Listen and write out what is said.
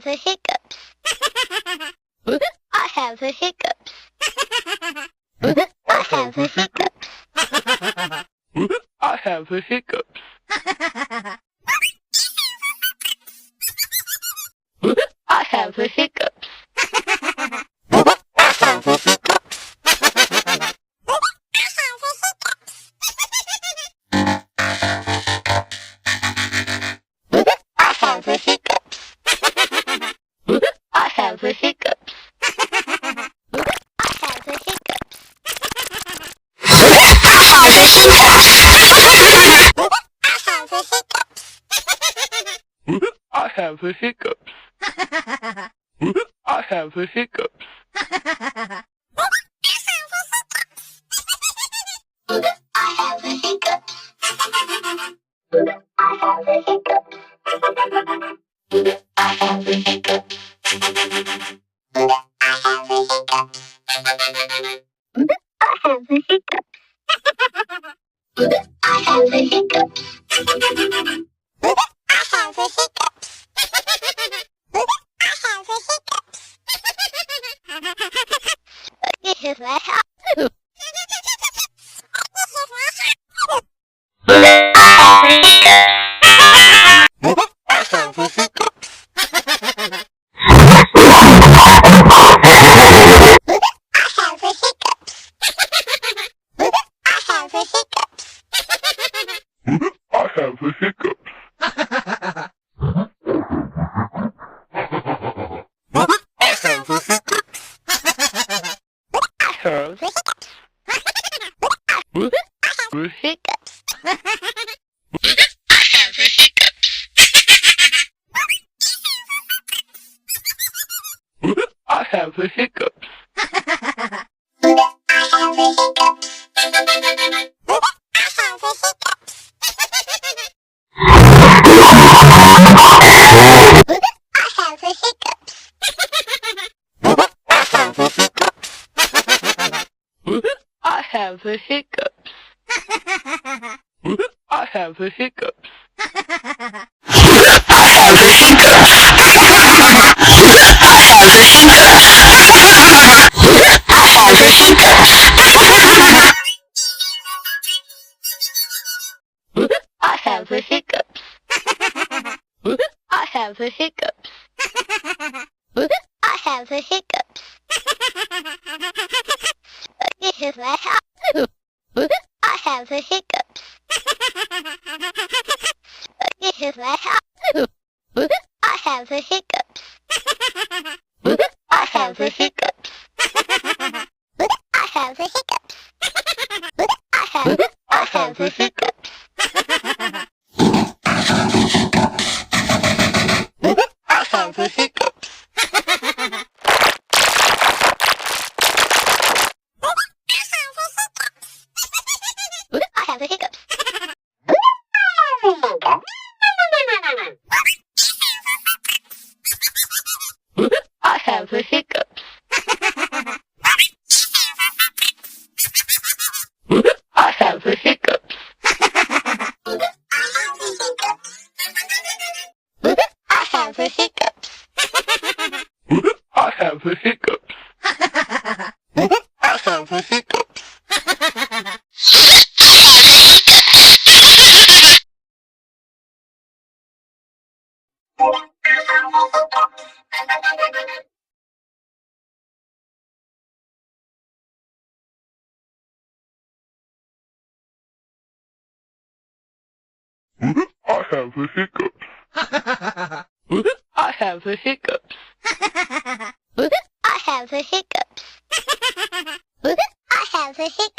have the hiccups. I have the hiccups. I have the hiccups. I have the hiccups. I have the hiccups. I have the hiccups. I have the hiccups. I have the hiccups. I have the hiccups. I have the hiccups. I have the hiccups. I have the hiccups. I have the hiccups. I have the hiccups. I have the hiccups. I have the hiccups. I have the hiccups. I have the hiccups. Here's my house. I have the hiccups. I have the hiccups. I have the hiccups. I have the hiccups. The hiccups. I have the hiccups. I have the hiccups. I have the hiccups. I have the hiccups. I have the hiccups. I have the hiccups. I have the hiccups. Here's my house. I have the hiccups. Here's my house. I have the hiccups. I have the hiccups. I have the hiccups. I have the hiccups. I have the hiccups. I have the hiccups. I have the hiccups. I have the hiccups. I have the hiccups. I have the hiccups. I have the hiccups. I have the hiccups. I have the hiccups. I have the hiccups. I have the hiccups.